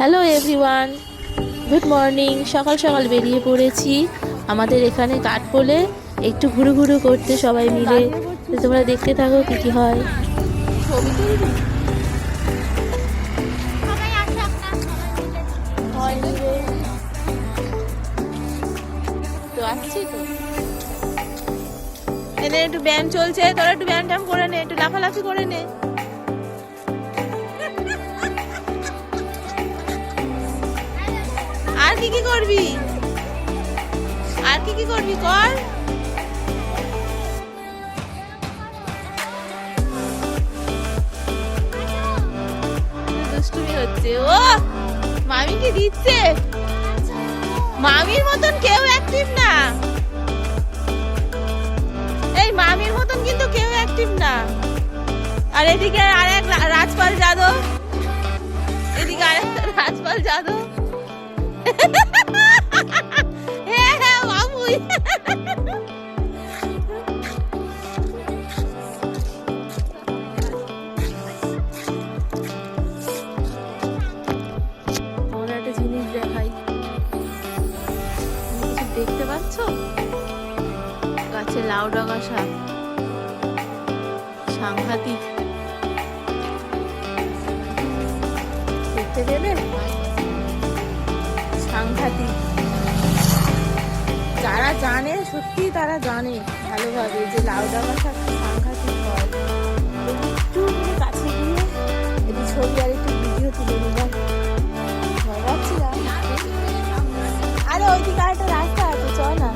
Hello everyone, good morning. সকাল সকাল বেরিয়ে পড়েছি আমাদের এখানে কাঠপোলে একটু ঘুরু ঘুরু করতে সবাই মিলে। তোমরা দেখতে থাকো কি কি হয়। ছবি তুলবি? তো আসছি তো, এনে একটু ব্যায়াম চলছে, তোরা একটু ব্যায়াম ট্যাম করে নে, একটু লাফালাফি করে নে। আর কি কি করবি? আর কি কি করবি কর। দুষ্টুমি হচ্ছে। ও মামি কি দিচ্ছে? মামির মতন কেউ অ্যাক্টিভ না, এই মামির মতন কিন্তু কেউ অ্যাক্টিভ না। আর এদিকে আরেক রাজপাল যাদব, এদিকে আরেক রাজপাল যাদব। হ্যাঁ হ্যাঁ বাবুই। আমার একটা জিনিস দেখাই, কিছু দেখতে পাচ্ছ? গাছে লাউ ডাগা শাক, সাংঘাতিক দেখতে পেলে, সাংঘাতিক। যারা জানে সত্যি তারা জানে ভালোভাবে যে লাউ ডাগা শাক সাংঘাতিক হয়। একটু কাছে গিয়ে একটু ছবি আর একটু ভিডিও তুলে নিলাম। ভয় পাচ্ছিলাম। আরে ওইদিকে একটা রাস্তা আছে, চ না।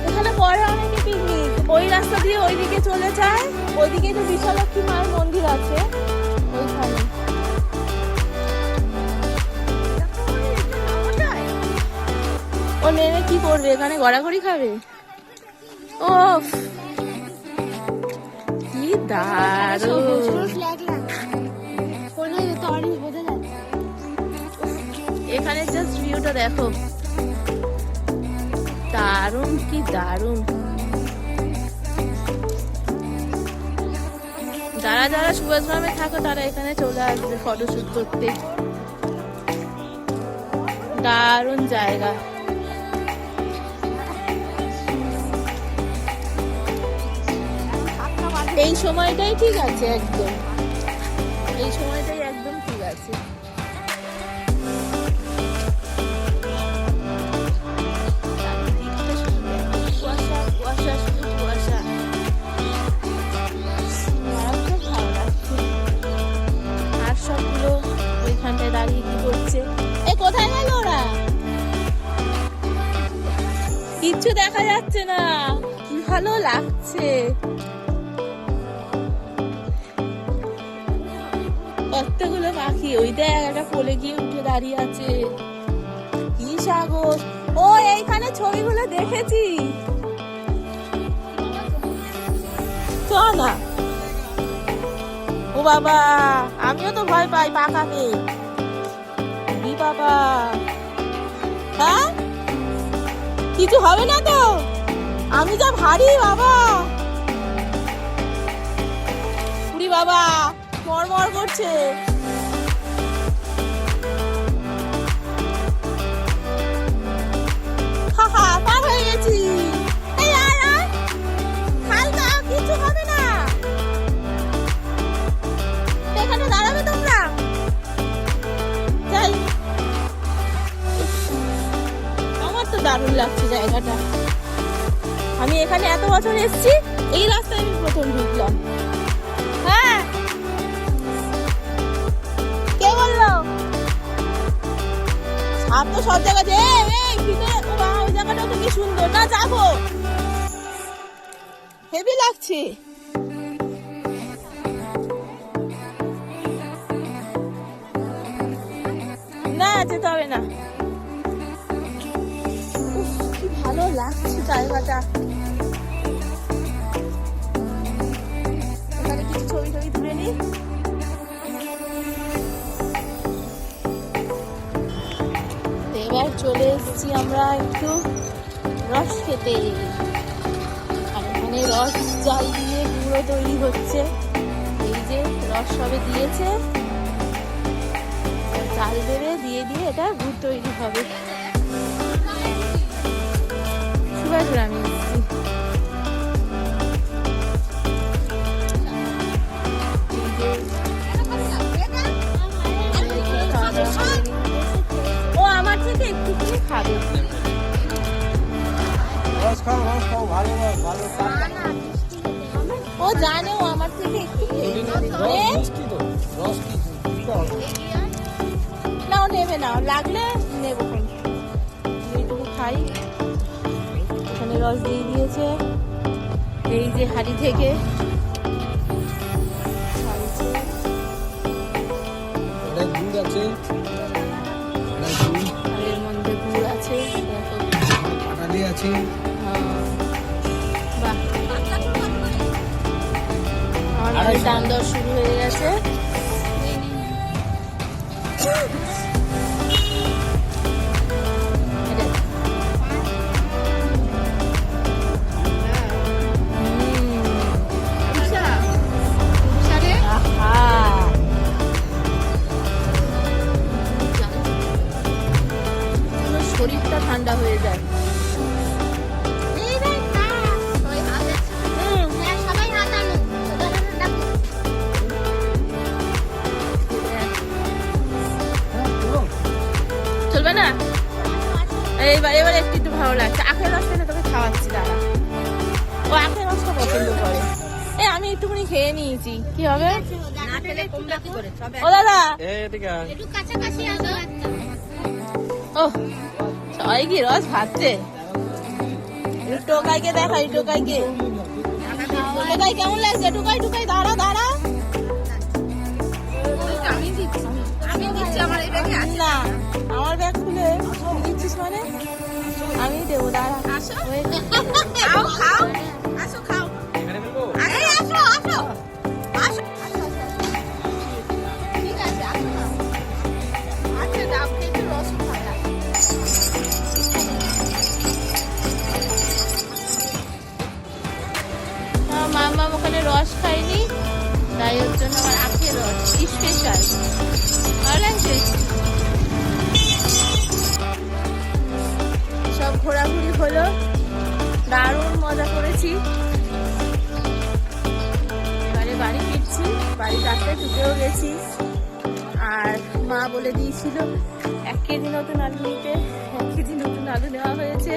এখানে পরে অনেকে পিকনিক ওই রাস্তা দিয়ে ওইদিকে চলে যায়, ওইদিকে তো বিশালক্ষী মায়ের মন্দির আছে ওইখানে। ও নেমে কি করবে? এখানে গড়াগড়ি খাবে? ও কি দারুণ! এখানে জাস্ট ভিউটা দেখো, দারুণ কি দারুণ। যারা যারা সুভাষগ্রামে থাকো তারা এখানে চলে আসবে ফটোশুট করতে। দারুণ জায়গা। এই সময়টাই ঠিক আছে, একদম এই সময়টাই একদম ঠিক আছে। আর সবগুলো ওইখানটায় দাঁড়িয়ে কি করছে? এ কোথায় গেল ওরা? কিচ্ছু দেখা যাচ্ছে না, কি ভালো লাগছে। কতগুলো পাখি, ওই দেখ একটা পোলে গিয়ে উঠে দাঁড়িয়ে আছে। কি সাগর! ও এইখানে ছবিগুলো দেখেছি, চ না। ও বাবা, আমিও তো ভয় পাই পাকাকে। বাবা হ্যাঁ, কিছু হবে না তো? আমি যা ভারী বাবা, পুরি বাবা মরমর করছে। পার হয়ে গেছি। কিছু হবে না, এখানে দাঁড়াবে তোমরা। যাই, আমার তো দারুণ লাগছে জায়গাটা। আমি এখানে এত বছর এসেছি, এই রাস্তায় আমি প্রথম ঢুকলাম। হ্যাঁ, কে বললো? সাপ তো সব জায়গাতে। ভিতরে ওই জায়গাটা তো কি সুন্দর না, যাবো। হেভি লাগছে। না যেতে হবে না। কি ভালো লাগছে জায়গাটা। এখানে কিছু ছবি টবি তুলে নি। এবার চলে এসেছি আমরা একটু রস খেতে। আর এখানে রস জাল দিয়ে গুঁড়ো তৈরি হচ্ছে। এই যে রস সবে দিয়েছে, চাল দেবে, দিয়ে দিয়ে এটা গুড় তৈরি হবে। সুভাষগ্রামে এসেছি। ও আমার থেকে একটুখানি খাবে। ও জানে ও আমার থেকে একটু খেয়ে না, ও নেবে না, লাগলে নেবো। এইটুকু খাই। এখানে রস দিয়ে দিয়েছে, এই যে হাঁড়ি থেকে। এর মধ্যে গুড় আছে, আছে। বাহ, আমার দাম দর শুরু হয়ে গেছে। শরীরটা ঠান্ডা হয়ে যায়। চলবে না? এবার একটু একটু ভালো লাগছে। আখের রস খেলে তোকে খাওয়াচ্ছি, দাঁড়া। ও আখের রসটা পছন্দ করে। আমি একটুখানি খেয়ে নিয়েছি, কি হবে? ও দাদা, ও সবাই কি রস খাচ্ছে? টোকাইকে দেখাই, টোকাইকে। টোকাই কেমন লাগছে? টোকাই টোকাই দাঁড়া দাঁড়া। না, আমার ব্যাগ খুলে দিচ্ছিস মানে? আমি দেবো, দাঁড়া। মামা ওখানে রস খাইনি, তাই ওর জন্য আমার আখের রস স্পেশাল। ভালো লাগছে। সব ঘোরাঘুরি হলো, দারুণ মজা করেছি। এবারে বাড়ি ফিরছি, বাড়ির রাস্তায় ঢুকেও গেছি। আর মা বলে দিয়েছিল 1 কেজি নতুন আলু নিতে, 1 কেজি নতুন আলু নেওয়া হয়েছে।